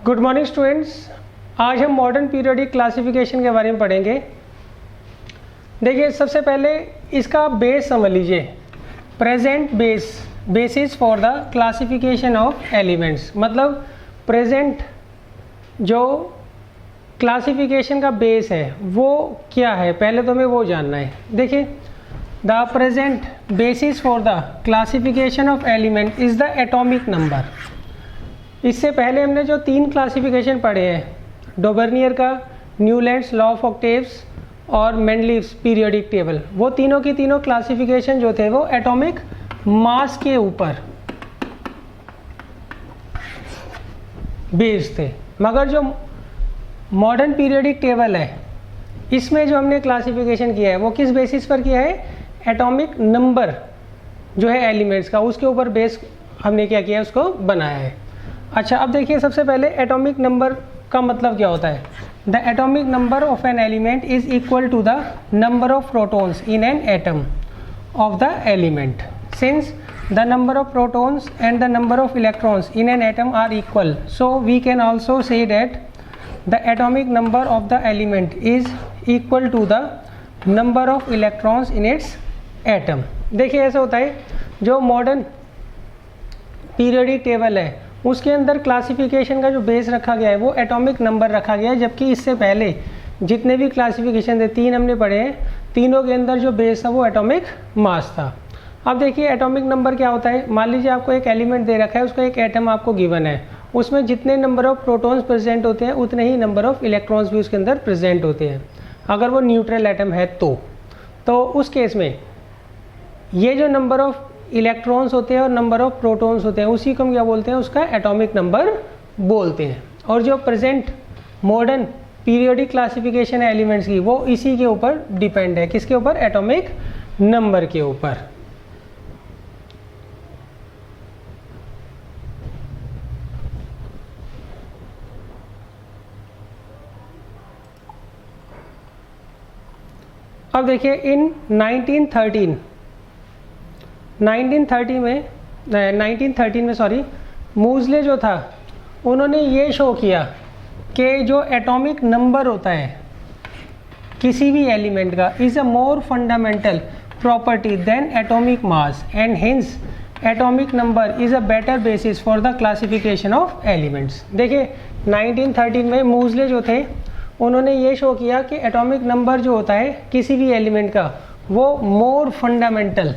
Good morning students. आज हम modern periodic classification के बारे में पढ़ेंगे। देखिए, सबसे पहले इसका बेस समझ लीजिए। Present basis for the classification of elements, मतलब प्रेजेंट जो क्लासिफिकेशन का बेस है वो क्या है, पहले तो हमें वो जानना है। देखिए, the present basis for the classification of element is the atomic number. इससे पहले हमने जो 3 क्लासिफिकेशन पढ़े हैं, डोबर्नियर का, न्यूलैंड्स लॉ ऑफ ऑक्टेव्स और मेंडलीव्स पीरियोडिक टेबल, वो तीनों की तीनों क्लासिफिकेशन जो थे वो एटॉमिक मास के ऊपर बेस्ड थे। मगर जो मॉडर्न पीरियोडिक टेबल है, इसमें जो हमने क्लासिफिकेशन किया है वो किस बेसिस पर किया है? एटॉमिक नंबर जो है एलिमेंट्स का, उसके ऊपर बेस हमने क्या किया है, उसको बनाया है। अच्छा, अब देखिए, सबसे पहले एटॉमिक नंबर का मतलब क्या होता है? The atomic number of an element is equal to the number of protons in an atom of the element. Since the number of protons and the number of electrons in an atom are equal, so we can also say that the atomic number of the element is equal to the number of electrons in its atom. देखिए, ऐसा होता है, जो modern periodic table है उसके अंदर classification का जो बेस रखा गया है वो एटॉमिक नंबर रखा गया है, जबकि इससे पहले जितने भी क्लासिफिकेशन थे 3 हमने पढ़े हैं, तीनों के अंदर जो बेस था वो एटॉमिक मास था। अब देखिए, एटॉमिक नंबर क्या होता है? मान लीजिए आपको एक एलिमेंट दे रखा है, उसका एक एटम आपको गिवन है, उसमें जितने नंबर ऑफ प्रोटॉन्स प्रेजेंट होते हैं उतने ही नंबर ऑफ इलेक्ट्रॉन्स भी उसके अंदर प्रेजेंट होते हैं, अगर वो न्यूट्रल एटम है तो उस केस में ये जो नंबर ऑफ इलेक्ट्रॉन्स होते हैं और नंबर ऑफ प्रोटॉन्स होते हैं, उसी को हम क्या बोलते हैं? उसका एटॉमिक नंबर बोलते हैं। और जो प्रेजेंट मॉडर्न पीरियोडिक क्लासिफिकेशन है एलिमेंट्स की, वो इसी के ऊपर डिपेंड है। किसके ऊपर? एटॉमिक नंबर के ऊपर। अब देखिए, इन 1913 में मूजले जो था, उन्होंने ये शो किया कि जो एटॉमिक नंबर होता है किसी भी एलिमेंट का is a more fundamental property than atomic mass and hence atomic number is a better basis for the classification of elements. देखिए, 1913 में मूजले जो थे उन्होंने ये शो किया कि एटॉमिक नंबर जो होता है किसी भी एलिमेंट का वो मोर फंडामेंटल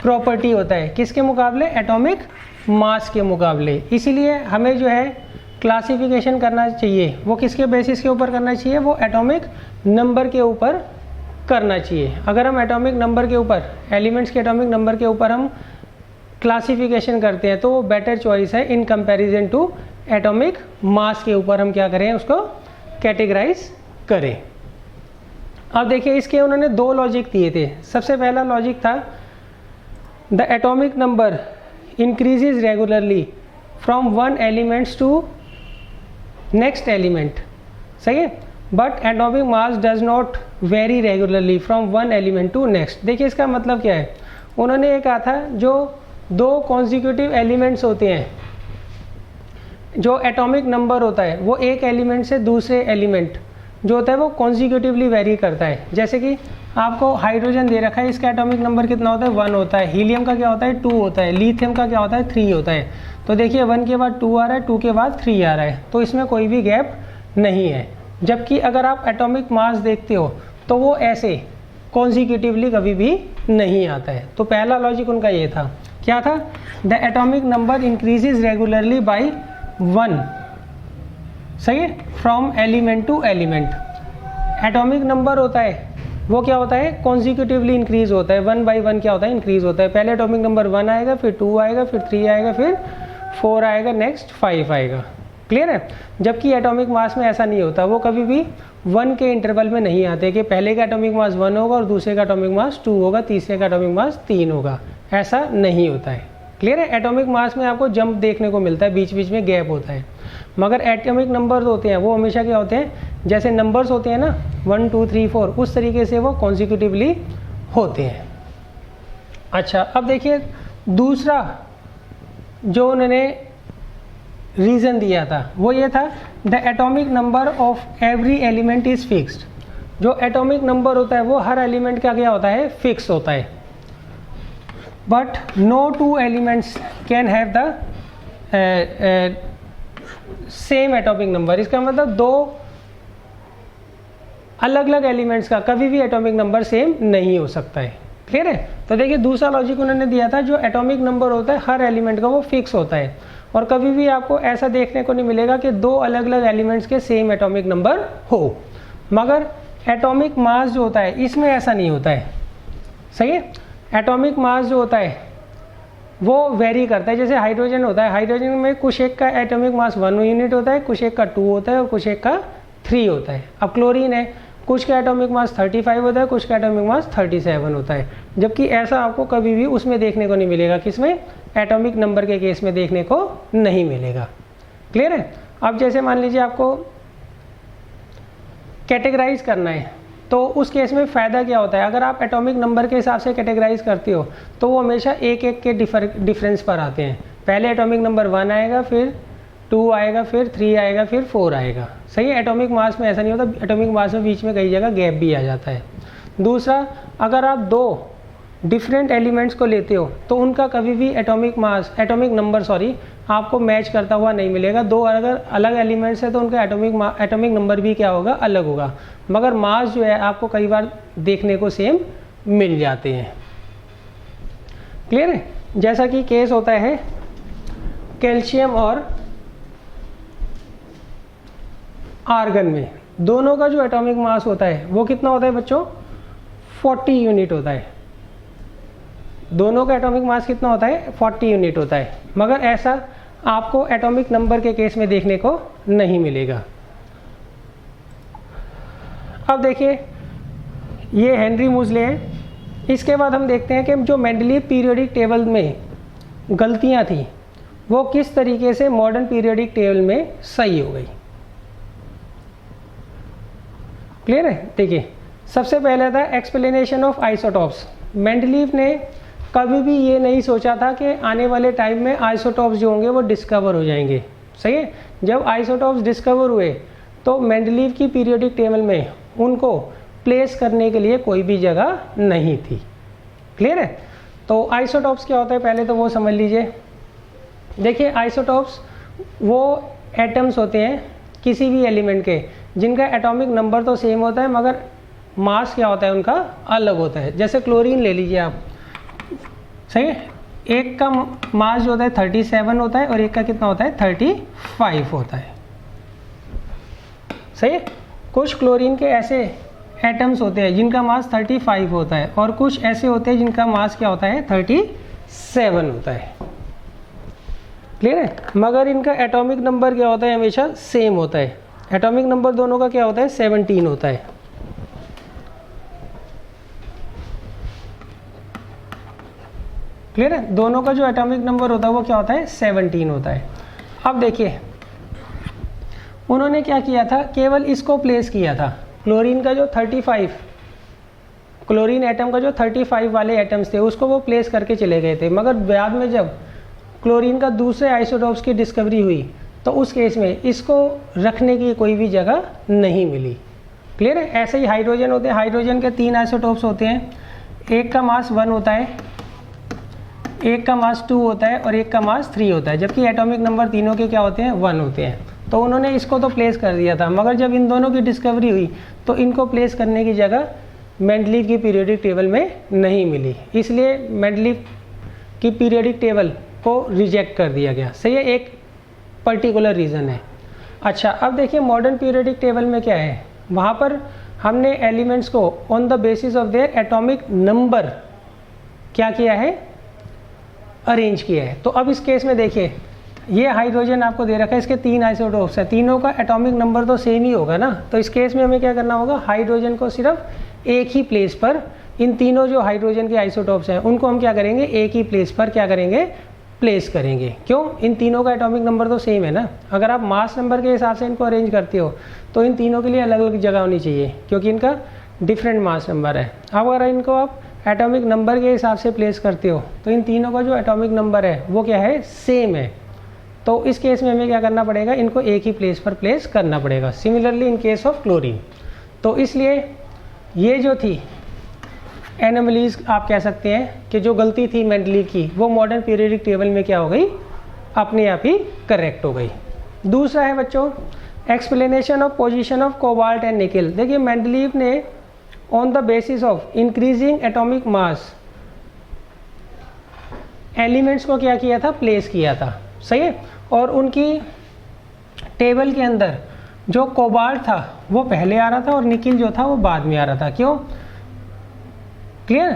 प्रॉपर्टी होता है, किसके मुकाबले? एटॉमिक मास के मुकाबले। इसीलिए हमें जो है क्लासिफिकेशन करना चाहिए वो किसके बेसिस के ऊपर करना चाहिए? वो एटॉमिक नंबर के ऊपर करना चाहिए। अगर हम एटॉमिक नंबर के ऊपर, एलिमेंट्स के एटॉमिक नंबर के ऊपर हम क्लासिफिकेशन करते हैं तो वो बेटर चॉइस है in comparison to atomic mass के ऊपर हम क्या करें, उसको कैटेगराइज करें। अब देखिए, इसके उन्होंने 2 लॉजिक दिए थे। सबसे पहला लॉजिक था, the atomic number increases regularly from one elements to next element, सही है, but atomic mass does not vary regularly from one element to next. देखिए, इसका मतलब क्या है? उन्होंने ये कहा था, जो 2 कॉन्जिक्यूटिव एलिमेंट्स होते हैं, जो एटॉमिक नंबर होता है वो एक एलिमेंट से दूसरे एलिमेंट जो होता है वो कॉन्जिक्यूटिवली वेरी करता है। जैसे कि आपको हाइड्रोजन दे रखा है, इसका एटॉमिक नंबर कितना होता है? 1 होता है। हीलियम का क्या होता है? 2 होता है। लिथियम का क्या होता है? 3 होता है। तो देखिए, 1 के बाद 2 आ रहा है, 2 के बाद 3 आ रहा है, तो इसमें कोई भी गैप नहीं है। जबकि अगर आप एटॉमिक मास देखते हो तो वो ऐसे कॉन्जिक्यूटिवली कभी भी नहीं आता है। तो पहला लॉजिक उनका ये था, क्या था? The atomic number increases regularly by 1, सही है, from element to element. Atomic number होता है वो क्या होता है? कॉन्जिक्यूटिवली इंक्रीज होता है, 1 बाई 1 क्या होता है? इंक्रीज होता है। पहले एटॉमिक नंबर 1 आएगा, फिर 2 आएगा, फिर 3 आएगा, फिर 4 आएगा, नेक्स्ट 5 आएगा। क्लियर है? जबकि एटॉमिक मास में ऐसा नहीं होता, वो कभी भी 1 के इंटरवल में नहीं आते कि पहले का एटॉमिक मास 1 होगा और दूसरे का एटॉमिक मास 2 होगा, तीसरे का एटॉमिक मास 3 होगा, ऐसा नहीं होता है। क्लियर है? एटॉमिक मास में आपको जंप देखने को मिलता है, बीच बीच में गैप होता है, मगर एटॉमिक नंबर होते हैं वो हमेशा क्या होते हैं? जैसे नंबर्स होते हैं ना, 1 2 3 4, उस तरीके से वो कॉन्जिक्यूटिवली होते हैं। अच्छा, अब देखिए, दूसरा जो उन्होंने रीज़न दिया था वो ये था, the atomic number of every element is fixed. जो एटॉमिक नंबर होता है वो हर एलिमेंट का क्या होता है, फिक्स होता है। But no two elements can have the same atomic number. इसका मतलब दो अलग अलग एलिमेंट्स का कभी भी एटॉमिक नंबर सेम नहीं हो सकता है। क्लियर है? तो देखिए दूसरा लॉजिक उन्होंने दिया था, जो एटॉमिक नंबर होता है हर एलिमेंट का वो फिक्स होता है, और कभी भी आपको ऐसा देखने को नहीं मिलेगा कि दो अलग अलग एलिमेंट्स के सेम एटॉमिक नंबर हो। मगर एटॉमिक मास जो होता है इसमें ऐसा नहीं होता है। सही है? एटॉमिक मास जो होता है वो वेरी करता है। जैसे हाइड्रोजन होता है, हाइड्रोजन में कुछ एक का एटॉमिक मास 1 यूनिट होता है, कुछ एक का 2 होता है और कुछ एक का 3 होता है। अब क्लोरीन है, कुछ का एटॉमिक मास 35 होता है, कुछ का एटॉमिक मास 37 होता है। जबकि ऐसा आपको कभी भी उसमें देखने को नहीं मिलेगा, किसमें, एटॉमिक नंबर के केस में देखने को नहीं मिलेगा। क्लियर है? अब जैसे मान लीजिए आपको कैटेगराइज करना है, तो उस केस में फ़ायदा क्या होता है, अगर आप एटॉमिक नंबर के हिसाब से कैटेगराइज करते हो तो वो हमेशा एक एक के डिफरेंस पर आते हैं। पहले एटॉमिक नंबर 1 आएगा, फिर 2 आएगा, फिर 3 आएगा, फिर 4 आएगा। सही है? एटॉमिक मास में ऐसा नहीं होता, एटॉमिक मास में बीच में कई जगह गैप भी आ जाता है। दूसरा, अगर आप दो डिफरेंट एलिमेंट्स को लेते हो तो उनका कभी भी एटॉमिक नंबर आपको मैच करता हुआ नहीं मिलेगा। दो अगर अलग एलिमेंट्स है तो उनका एटॉमिक नंबर भी क्या होगा, अलग होगा, मगर मास जो है आपको कई बार देखने को सेम मिल जाते हैं। क्लियर है? जैसा कि केस होता है कैल्शियम और आर्गन में, दोनों का जो एटॉमिक मास होता है वो कितना होता है बच्चों, 40 यूनिट होता है। दोनों का एटॉमिक मास कितना होता है, 40 यूनिट होता है। मगर ऐसा आपको एटॉमिक नंबर के केस में देखने को नहीं मिलेगा। अब देखिए ये हेनरी मूजले हैं। इसके बाद हम देखते हैं कि जो मेंडलीव पीरियोडिक टेबल में गलतियां थी वो किस तरीके से मॉडर्न पीरियोडिक टेबल में सही हो गई। क्लियर है? देखिए सबसे पहले था एक्सप्लेनेशन ऑफ आइसोटॉप्स। मेंडलीव ने कभी भी ये नहीं सोचा था कि आने वाले टाइम में आइसोटॉप्स जो होंगे वो डिस्कवर हो जाएंगे। सही है? जब आइसोटॉप्स डिस्कवर हुए तो मेंडलीव की पीरियोडिक टेबल में उनको प्लेस करने के लिए कोई भी जगह नहीं थी। क्लियर है? तो आइसोटॉप्स क्या होता है पहले तो वो समझ लीजिए। देखिए आइसोटॉप्स वो एटम्स होते हैं किसी भी एलिमेंट के जिनका एटॉमिक नंबर तो सेम होता है मगर मास क्या होता है उनका अलग होता है। जैसे क्लोरीन ले लीजिए आप। सही है? एक का मास जो होता है 37 होता है और एक का कितना होता है 35 होता है। सही है? कुछ क्लोरीन के ऐसे एटम्स होते हैं जिनका मास 35 होता है और कुछ ऐसे होते हैं जिनका मास क्या होता है 37 होता है। क्लियर है? मगर इनका एटॉमिक नंबर क्या होता है हमेशा सेम होता है। एटॉमिक नंबर दोनों का क्या होता है 17 होता है। क्लियर है? दोनों का जो एटॉमिक नंबर होता है वो क्या होता है 17 होता है। अब देखिए उन्होंने क्या किया था, केवल इसको प्लेस किया था। क्लोरीन का जो 35 क्लोरीन एटम का जो 35 वाले एटम्स थे उसको वो प्लेस करके चले गए थे। मगर बाद में जब क्लोरीन का दूसरे आइसोटॉप्स की डिस्कवरी हुई तो उस केस में इसको रखने की कोई भी जगह नहीं मिली। क्लियर है? ऐसे ही हाइड्रोजन होते हैं। हाइड्रोजन के 3 आइसोटॉप्स होते हैं। एक का मास 1 होता है, एक का मास 2 होता है और एक का मास 3 होता है। जबकि एटॉमिक नंबर तीनों के क्या होते हैं 1 होते हैं। तो उन्होंने इसको तो प्लेस कर दिया था मगर जब इन दोनों की डिस्कवरी हुई तो इनको प्लेस करने की जगह मेंडलीव की पीरियोडिक टेबल में नहीं मिली, इसलिए मेंडलीव की पीरियोडिक टेबल को रिजेक्ट कर दिया गया। सही है? एक पर्टिकुलर रीज़न है। अच्छा अब देखिए मॉडर्न पीरियोडिक टेबल में क्या है, वहाँ पर हमने एलिमेंट्स को on the basis of their atomic number क्या किया है, अरेंज किया है। तो अब इस केस में देखिए ये हाइड्रोजन आपको दे रखा है, इसके 3 आइसोटॉप्स हैं, तीनों का एटॉमिक नंबर तो सेम ही होगा ना। तो इस केस में हमें क्या करना होगा, हाइड्रोजन को सिर्फ एक ही प्लेस पर, इन तीनों जो हाइड्रोजन के आइसोटॉप्स हैं उनको हम क्या करेंगे, एक ही प्लेस पर क्या करेंगे, प्लेस करेंगे। क्यों? इन तीनों का एटॉमिक नंबर तो सेम है ना। अगर आप मास नंबर के हिसाब से इनको अरेंज करते हो तो इन तीनों के लिए अलग अलग जगह होनी चाहिए क्योंकि इनका डिफरेंट मास नंबर है। अब अगर इनको आप एटॉमिक नंबर के हिसाब से प्लेस करते हो तो इन तीनों का जो एटॉमिक नंबर है वो क्या है, सेम है। तो तो इस केस में हमें क्या करना पड़ेगा, इनको एक ही प्लेस पर प्लेस करना पड़ेगा। Similarly in case of chlorine, तो इसलिए ये जो थी एनोमलीज आप कह सकते हैं कि जो गलती थी मेंडलीव की, वो मॉडर्न पीरियोडिक टेबल में क्या हो गई, अपने आप ही करेक्ट हो गई। दूसरा है बच्चों explanation of position of cobalt and निकल। देखिए मेंडलीव ने on the basis of increasing atomic mass elements को क्या किया था, प्लेस किया था, सही है। और उनकी टेबल के अंदर जो कोबाल्ट था वो पहले आ रहा था और निकिल जो था वो बाद में आ रहा था। क्यों, क्लियर,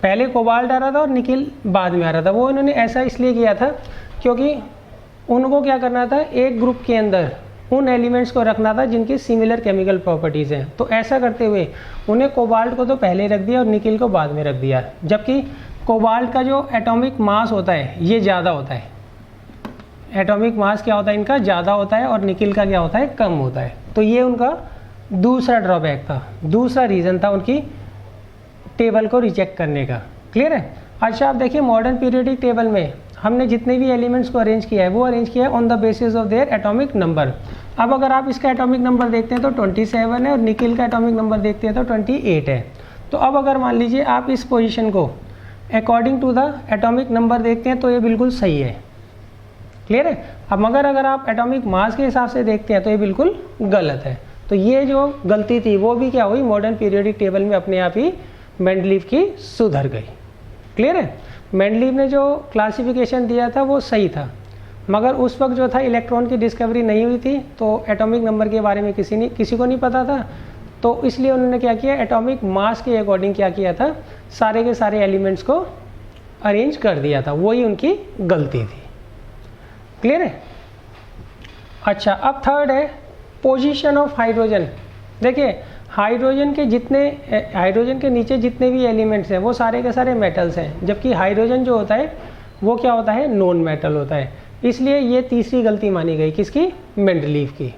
पहले कोबाल्ट आ रहा था और निकिल बाद में आ रहा था। वो इन्होंने ऐसा इसलिए किया था क्योंकि उनको क्या करना था, एक ग्रुप के अंदर उन एलिमेंट्स को रखना था जिनकी सिमिलर केमिकल प्रॉपर्टीज़ हैं। तो ऐसा करते हुए उन्हें कोबाल्ट को तो पहले रख दिया और निकिल को बाद में रख दिया, जबकि कोबाल्ट का जो एटॉमिक मास होता है ये ज़्यादा होता है। एटॉमिक मास क्या होता है इनका, ज़्यादा होता है, और निकिल का क्या होता है, कम होता है। तो ये उनका दूसरा ड्रॉबैक था, दूसरा रीज़न था उनकी टेबल को रिजेक्ट करने का। क्लियर है। अच्छा आप देखिए मॉडर्न पीरियोडिक टेबल में हमने जितने भी एलिमेंट्स को अरेंज किया है वो अरेंज किया है on the basis of their atomic number. अब अगर आप इसका एटॉमिक नंबर देखते हैं तो 27 है और निकिल का एटॉमिक नंबर देखते हैं तो 28 है। तो अब अगर मान लीजिए आप इस पोजीशन को according to the atomic number देखते हैं तो ये बिल्कुल सही है। क्लियर है। अब मगर अगर आप एटॉमिक मास के हिसाब से देखते हैं तो ये बिल्कुल गलत है। तो ये जो गलती थी वो भी क्या हुई, मॉडर्न पीरियोडिक टेबल में अपने आप ही मेंडलीव की सुधर गई। क्लियर है। मेंडलीव ने जो क्लासिफिकेशन दिया था वो सही था, मगर उस वक्त जो था इलेक्ट्रॉन की डिस्कवरी नहीं हुई थी, तो एटॉमिक नंबर के बारे में किसी को नहीं पता था। तो इसलिए उन्होंने क्या किया, एटॉमिक मास के अकॉर्डिंग क्या किया था, सारे के सारे एलिमेंट्स को अरेंज कर दिया था। वही उनकी गलती थी। क्लियर है। अच्छा अब थर्ड है पोजीशन ऑफ हाइड्रोजन। देखिए हाइड्रोजन के नीचे जितने भी एलिमेंट्स हैं वो सारे के सारे मेटल्स हैं, जबकि हाइड्रोजन जो होता है वो क्या होता है, नॉन मेटल होता है। इसलिए ये तीसरी गलती मानी गई, किसकी, मेंडलीव की।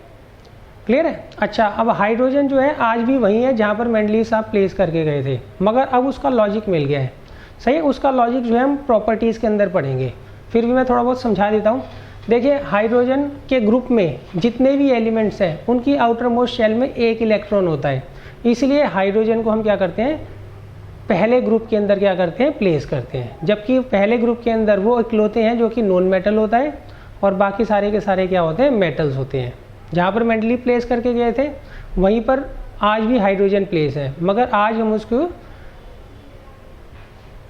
क्लियर है। अच्छा अब हाइड्रोजन जो है आज भी वही है जहाँ पर मेंडलीव साहब प्लेस करके गए थे, मगर अब उसका लॉजिक मिल गया है। सही है। उसका लॉजिक जो है हम प्रॉपर्टीज़ के अंदर पढ़ेंगे, फिर भी मैं थोड़ा बहुत समझा देता हूँ। देखिए हाइड्रोजन के ग्रुप में जितने भी एलिमेंट्स हैं उनकी आउटर मोस्ट शेल में एक इलेक्ट्रॉन होता है, इसलिए हाइड्रोजन को हम क्या करते हैं, पहले ग्रुप के अंदर क्या करते हैं, प्लेस करते हैं। जबकि पहले ग्रुप के अंदर वो इकलौते हैं जो कि नॉन मेटल होता है और बाकी सारे के सारे क्या होते हैं, मेटल्स होते हैं। जहाँ पर मेंडलीव प्लेस करके गए थे वहीं पर आज भी हाइड्रोजन प्लेस है, मगर आज हम उसको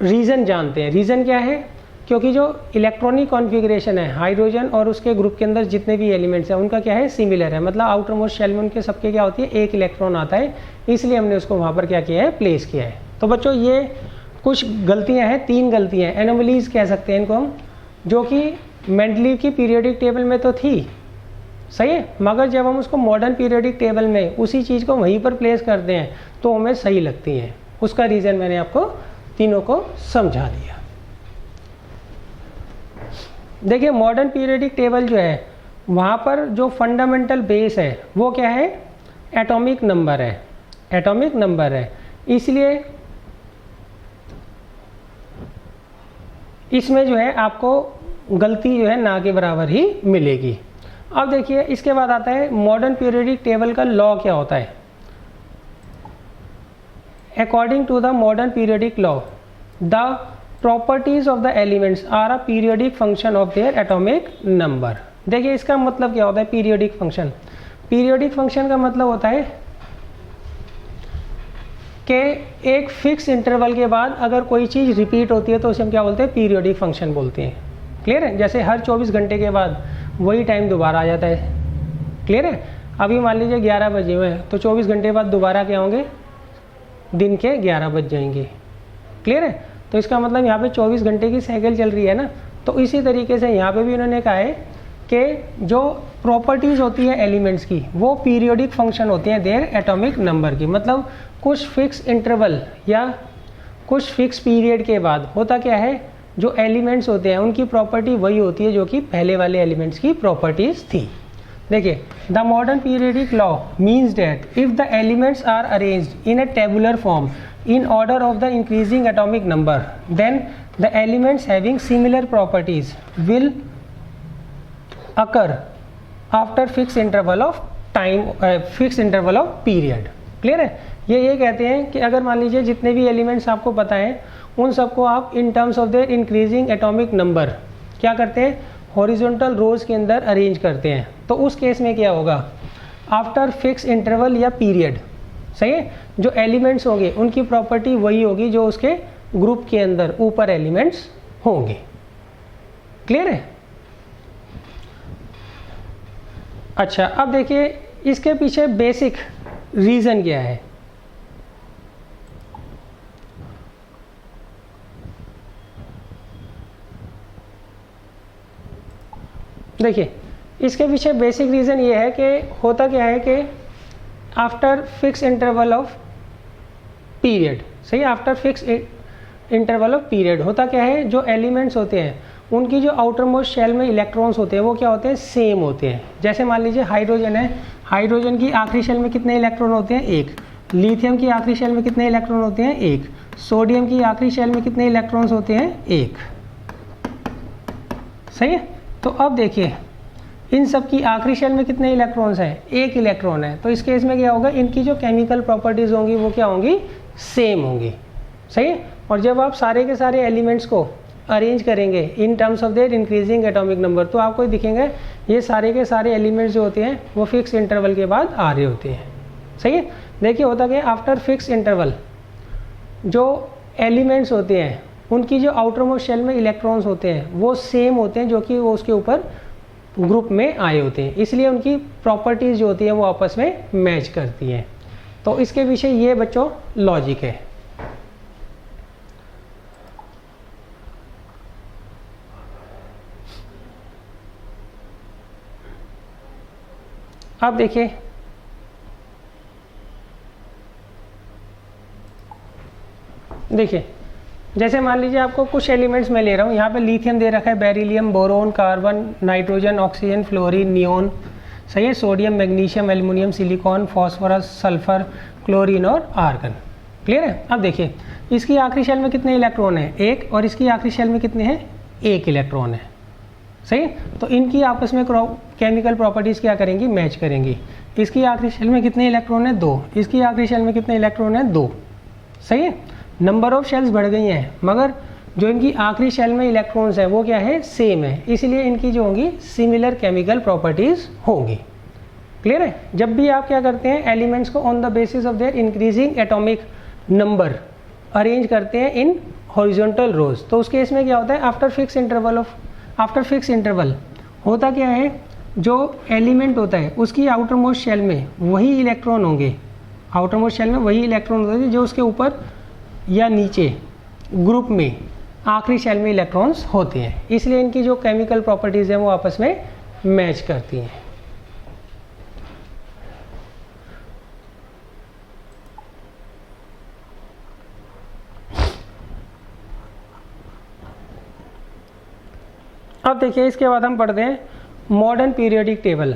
रीज़न जानते हैं। रीज़न क्या है, क्योंकि जो इलेक्ट्रॉनिक कॉन्फ़िगरेशन है हाइड्रोजन और उसके ग्रुप के अंदर जितने भी एलिमेंट्स हैं उनका क्या है, सिमिलर है। मतलब आउटर मोस्ट शेल में उनके सबके क्या होती है, एक इलेक्ट्रॉन आता है, इसलिए हमने उसको वहाँ पर क्या किया है, प्लेस किया है। तो बच्चों ये कुछ गलतियाँ हैं, 3 गलतियाँ हैं, एनोमलीज कह सकते हैं इनको हम, जो कि मेंडलीव की पीरियोडिक टेबल में तो थी, सही है, मगर जब हम उसको मॉडर्न पीरियोडिक टेबल में उसी चीज़ को वहीं पर प्लेस करते हैं तो हमें सही लगती हैं। उसका रीज़न मैंने आपको तीनों को समझा दिया। देखिए मॉडर्न पीरियोडिक टेबल जो है वहाँ पर जो फंडामेंटल बेस है वो क्या है, एटॉमिक नंबर है, एटॉमिक नंबर है। इसलिए इसमें जो है आपको गलती जो है ना के बराबर ही मिलेगी। अब देखिए इसके बाद आता है मॉडर्न पीरियोडिक टेबल का लॉ क्या होता है। According to the modern periodic law the properties of the elements are a periodic function of their atomic number. देखिए इसका मतलब क्या होता है, पीरियोडिक फंक्शन। पीरियोडिक फंक्शन का मतलब होता है कि एक फिक्स इंटरवल के बाद अगर कोई चीज़ रिपीट होती है तो उसे हम क्या बोलते हैं, पीरियोडिक फंक्शन बोलते हैं। क्लियर है। जैसे हर 24 घंटे के बाद वही टाइम दोबारा आ जाता है। क्लियर है। अभी मान लीजिए 11 बजे हुए हैं तो 24 घंटे बाद दोबारा क्या होंगे, दिन के 11 बज जाएंगे। क्लियर है। तो इसका मतलब यहाँ पे 24 घंटे की साइकिल चल रही है ना। तो इसी तरीके से यहाँ पे भी उन्होंने कहा है कि जो प्रॉपर्टीज़ होती है एलिमेंट्स की वो पीरियोडिक फंक्शन होती हैं देयर एटॉमिक नंबर की। मतलब कुछ फिक्स इंटरवल या कुछ फिक्स पीरियड के बाद होता क्या है, जो एलिमेंट्स होते हैं उनकी प्रॉपर्टी वही होती है जो कि पहले वाले एलिमेंट्स की प्रॉपर्टीज़ थी। देखिए the modern periodic law means that if the elements are arranged in a tabular form in order of the increasing atomic number, then the elements having similar properties will occur after fix interval of time, fix interval of period. Clear है? ये कहते हैं कि अगर मान लीजिए जितने भी एलिमेंट्स आपको पता हैं उन सबको आप इन terms of their increasing atomic number क्या करते हैं, हॉरिजॉन्टल रोज के अंदर अरेंज करते हैं, तो उस केस में क्या होगा, आफ्टर फिक्स इंटरवल या पीरियड, सही है, जो एलिमेंट्स होंगे उनकी प्रॉपर्टी वही होगी जो उसके ग्रुप के अंदर ऊपर एलिमेंट्स होंगे। क्लियर है? अच्छा, अब देखिए इसके पीछे बेसिक रीज़न क्या है। देखिए इसके पीछे बेसिक रीज़न ये है कि होता क्या है कि after fix interval of period, सही, after fix interval of period होता क्या है, जो एलिमेंट्स होते हैं उनकी जो आउटर मोस्ट शेल में इलेक्ट्रॉन्स होते हैं वो क्या होते हैं, सेम होते हैं। जैसे मान लीजिए हाइड्रोजन है, हाइड्रोजन की आखिरी शेल में कितने इलेक्ट्रॉन होते हैं, एक। लिथियम की आखिरी शेल में कितने इलेक्ट्रॉन होते हैं, एक। सोडियम की आखिरी शेल में कितने इलेक्ट्रॉन्स होते हैं, एक। सही है? तो अब देखिए इन सब की आखिरी शेल में कितने इलेक्ट्रॉन्स हैं, एक इलेक्ट्रॉन है। तो इस केस में क्या होगा, इनकी जो केमिकल प्रॉपर्टीज़ होंगी वो क्या होंगी, सेम होंगी। सही है? और जब आप सारे के सारे एलिमेंट्स को अरेंज करेंगे इन terms of their increasing atomic number, तो आपको दिखेंगे ये सारे के सारे एलिमेंट्स जो होते हैं वो फिक्स इंटरवल के बाद आ रहे होते हैं। सही है? देखिए होता क्या, आफ्टर फिक्स इंटरवल जो एलिमेंट्स होते हैं उनकी जो आउटर मोस्ट शेल में इलेक्ट्रॉन्स होते हैं वो सेम होते हैं जो कि वो उसके ऊपर ग्रुप में आए होते हैं, इसलिए उनकी प्रॉपर्टीज़ जो होती हैं वो आपस में मैच करती हैं। तो इसके पीछे ये बच्चों लॉजिक है। अब देखिए जैसे मान लीजिए आपको कुछ एलिमेंट्स मैं ले रहा हूँ, यहाँ पे लिथियम दे रखा है, beryllium, boron, carbon, nitrogen, oxygen, fluorine, neon, सही है, sodium, magnesium, aluminium, silicon, phosphorus, sulphur, chlorine और आर्गन। क्लियर है? अब देखिए इसकी आखिरी शेल में कितने इलेक्ट्रॉन है, एक, और इसकी आखिरी शेल में कितने हैं, एक इलेक्ट्रॉन है। सही? तो इनकी आपस में केमिकल प्रॉपर्टीज़ क्या करेंगी, मैच करेंगी। इसकी आखिरी शेल में कितने इलेक्ट्रॉन है, दो। इसकी आखिरी शेल में कितने इलेक्ट्रॉन है, दो। सही है? नंबर ऑफ शेल्स बढ़ गई हैं मगर जो इनकी आखिरी शेल में इलेक्ट्रॉन्स हैं वो क्या है, सेम है, इसलिए इनकी जो होंगी सिमिलर केमिकल प्रॉपर्टीज़ होंगी। क्लियर है? जब भी आप क्या करते हैं, एलिमेंट्स को on the basis of their increasing atomic number arrange करते हैं इन हॉरिजॉन्टल रोज, तो उस केस में क्या होता है, आफ्टर फिक्स इंटरवल होता क्या है, जो एलिमेंट होता है उसकी आउटर मोस्ट शेल में वही इलेक्ट्रॉन होंगे, आउटर मोस्ट शेल में वही इलेक्ट्रॉन होंगे जो उसके ऊपर या नीचे ग्रुप में आखिरी शेल में इलेक्ट्रॉन्स होते हैं, इसलिए इनकी जो केमिकल प्रॉपर्टीज़ हैं वो आपस में मैच करती हैं। अब देखिए इसके बाद हम पढ़ते हैं मॉडर्न पीरियोडिक टेबल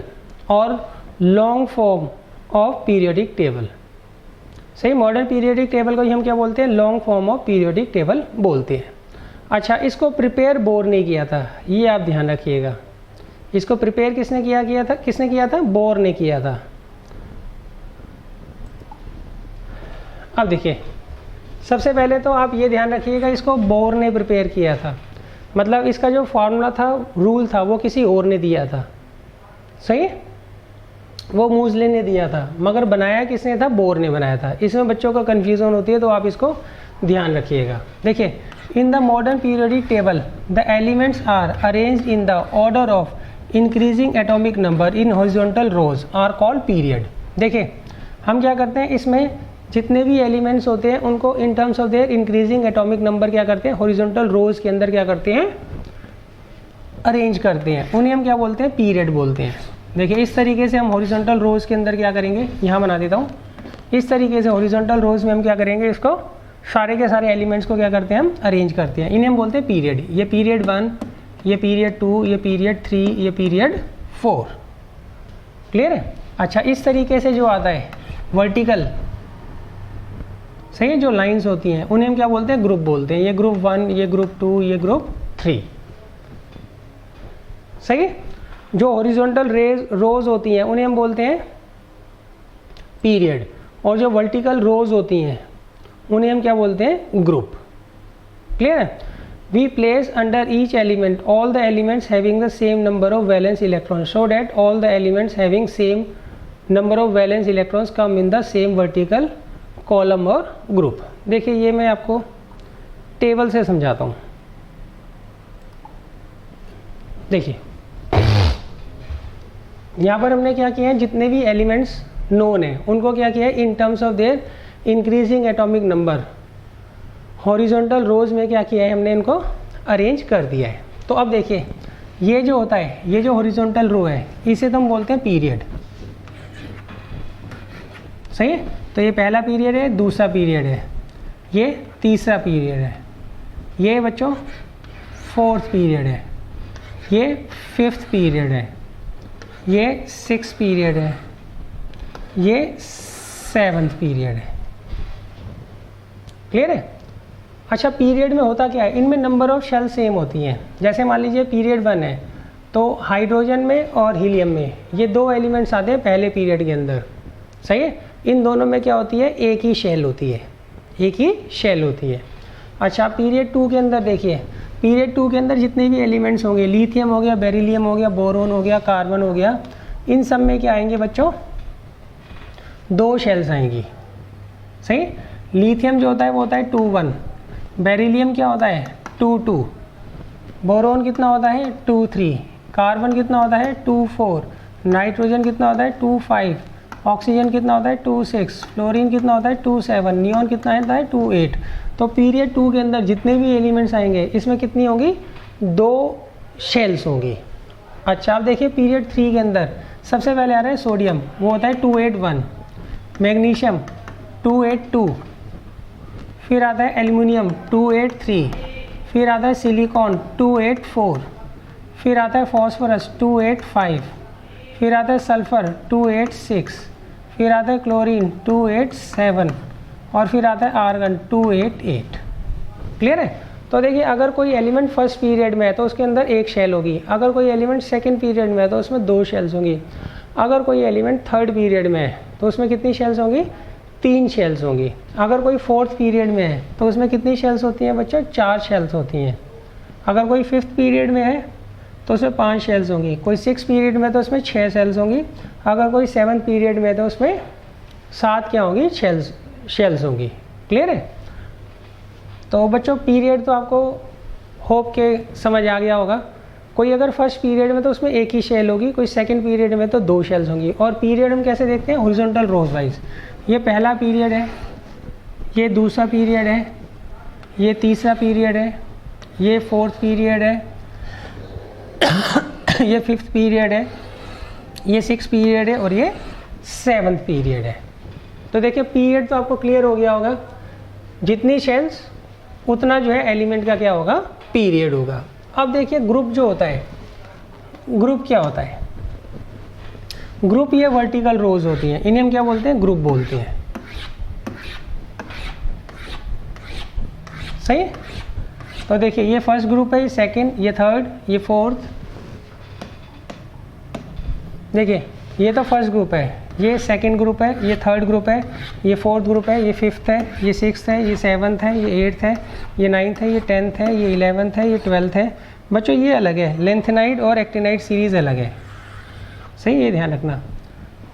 और long form of periodic table. सही, मॉडर्न पीरियोडिक टेबल को ही हम क्या बोलते हैं, long form of periodic table बोलते हैं। अच्छा, इसको प्रिपेयर बोर ने किया था, ये आप ध्यान रखिएगा। इसको प्रिपेयर किसने किया था, बोर ने किया था। अब देखिए सबसे पहले तो आप ये ध्यान रखिएगा, इसको बोर ने प्रिपेयर किया था, मतलब इसका जो फार्मूला था, रूल था, वो किसी और ने दिया था। सही, वो मूजले ने दिया था, मगर बनाया किसने था, बोर ने बनाया था। इसमें बच्चों को कन्फ्यूज़न होती है तो आप इसको ध्यान रखिएगा। देखिए, in the modern periodic table the elements are arranged in the order of increasing atomic number in horizontal rows are called period. देखिए हम क्या करते हैं, इसमें जितने भी एलिमेंट्स होते हैं उनको इन terms of their increasing atomic number क्या करते हैं, हॉरिजॉन्टल रोज के अंदर क्या करते हैं, अरेंज करते हैं, उन्हें हम क्या बोलते हैं, पीरियड बोलते हैं। देखिए इस तरीके से हम हॉरिजॉन्टल रोज के अंदर क्या करेंगे, यहाँ बना देता हूँ, इस तरीके से हॉरिजॉन्टल रोज में हम क्या करेंगे, इसको सारे के सारे एलिमेंट्स को क्या करते हैं, हम अरेंज करते हैं, इन्हें हम बोलते हैं पीरियड। ये पीरियड 1, ये पीरियड 2, ये पीरियड 3, ये पीरियड 4। क्लियर है? अच्छा, इस तरीके से जो आता है वर्टिकल, सही है, जो लाइंस होती हैं उन्हें हम क्या बोलते हैं, ग्रुप बोलते हैं। ये ग्रुप 1, ये ग्रुप 2, ये ग्रुप 3। सही है? जो हॉरिजॉन्टल रोज होती हैं उन्हें हम बोलते हैं पीरियड, और जो वर्टिकल रोज होती हैं उन्हें हम क्या बोलते हैं, ग्रुप। क्लियर है? We place under each element all the elements having the same number of valence electrons so that all the elements having same number of valence electrons come in the same vertical column और group. देखिए ये मैं आपको table से समझाता हूँ। देखिए यहाँ पर हमने क्या किया है, जितने भी एलिमेंट्स नोन है उनको क्या किया है, in terms of their increasing atomic number horizontal rows में क्या किया है, हमने इनको अरेंज कर दिया है। तो अब देखिए ये जो होता है, ये जो हॉरिजॉन्टल रो है इसे तो हम बोलते हैं पीरियड। सही है? तो ये पहला पीरियड है, दूसरा पीरियड है, ये तीसरा पीरियड है, ये बच्चों फोर्थ पीरियड है, ये फिफ्थ पीरियड है, ये सिक्स्थ पीरियड है, ये सेवन्थ पीरियड है। क्लियर है? अच्छा, पीरियड में होता क्या है, इनमें नंबर ऑफ शेल सेम होती हैं। जैसे मान लीजिए पीरियड 1 है तो हाइड्रोजन में और हीलियम में ये दो एलिमेंट्स आते हैं पहले पीरियड के अंदर। सही है? इन दोनों में क्या होती है, एक ही शेल होती है, एक ही शेल होती है। अच्छा, पीरियड 2 के अंदर देखिए, पीरियड 2 के अंदर जितने भी एलिमेंट्स होंगे, लिथियम हो गया, बेरिलियम हो गया, बोरोन हो गया, कार्बन हो गया, इन सब में क्या आएंगे बच्चों, दो शेल्स आएंगी। सही? लिथियम जो होता है वो होता है 2-1, बेरिलियम क्या होता है 2-2, बोरोन कितना होता है 2-3, कार्बन कितना होता है 2-4, नाइट्रोजन कितना होता है 2-5, ऑक्सीजन कितना होता है 2-6, फ्लोरीन कितना होता है 2-7, नियॉन कितना होता है 2-8। तो पीरियड 2 के अंदर जितने भी एलिमेंट्स आएंगे इसमें कितनी होंगी, दो शेल्स होंगी। अच्छा, अब देखिए पीरियड 3 के अंदर सबसे पहले आ रहा है सोडियम, वो होता है 2-8-1, मैग्नीशियम 2-8-2, फिर आता है एल्युमिनियम 2-8-3, फिर आता है सिलिकॉन 2-8-4, फिर आता है फॉस्फोरस 2-8-5, फिर आता है सल्फर 2-8-6, फिर आता है क्लोरीन 2-8-7 और फिर आता है आर्गन 2-8-8। क्लियर है? तो देखिए अगर कोई एलिमेंट फर्स्ट पीरियड में है तो उसके अंदर एक शेल होगी, अगर कोई एलिमेंट सेकंड पीरियड में है तो उसमें दो शेल्स होंगी, अगर कोई एलिमेंट थर्ड पीरियड में है तो उसमें कितनी शेल्स होंगी, 3 शेल्स होंगी, अगर कोई फोर्थ पीरियड में है तो उसमें कितनी शेल्स होती हैं बच्चों, 4 शेल्स होती हैं, अगर कोई फिफ्थ पीरियड में है तो उसमें 5 शेल्स होंगी, कोई 6 पीरियड में तो उसमें 6 शेल्स होंगी, अगर कोई 7 पीरियड में है तो उसमें 7 क्या होंगी, शेल्स होंगी। क्लियर है? तो बच्चों पीरियड तो आपको होप के समझ आ गया होगा। कोई अगर फर्स्ट पीरियड में तो उसमें एक ही शेल होगी, कोई सेकंड पीरियड में तो 2 शेल्स होंगी। और पीरियड हम कैसे देखते हैं, हॉरिजॉन्टल रोज वाइज। ये पहला पीरियड है, ये दूसरा पीरियड है, ये तीसरा पीरियड है, ये फोर्थ पीरियड है, ये फिफ्थ पीरियड है, ये 6th पीरियड है और ये 7th पीरियड है। तो देखिए पीरियड तो आपको क्लियर हो गया होगा, जितनी शेल्स उतना जो है एलिमेंट का क्या होगा, पीरियड होगा। अब देखिए ग्रुप जो होता है, ग्रुप क्या होता है, ग्रुप ये वर्टिकल रोज होती हैं, इन्हें हम क्या बोलते हैं, ग्रुप बोलते हैं। सही? तो देखिए ये फर्स्ट ग्रुप है, ये सेकंड, ये थर्ड, ये फोर्थ। देखिए ये तो फर्स्ट ग्रुप है, ये सेकंड ग्रुप है, ये थर्ड ग्रुप है, ये फोर्थ ग्रुप है, ये फिफ्थ है, ये 6th है, ये 7th है, ये 8th है, ये 9th है, ये 10th है, ये 11th है, ये 12th है। बच्चों ये अलग है, लेंथेनाइड और एक्टिनाइड सीरीज़ अलग है। सही, ये ध्यान रखना।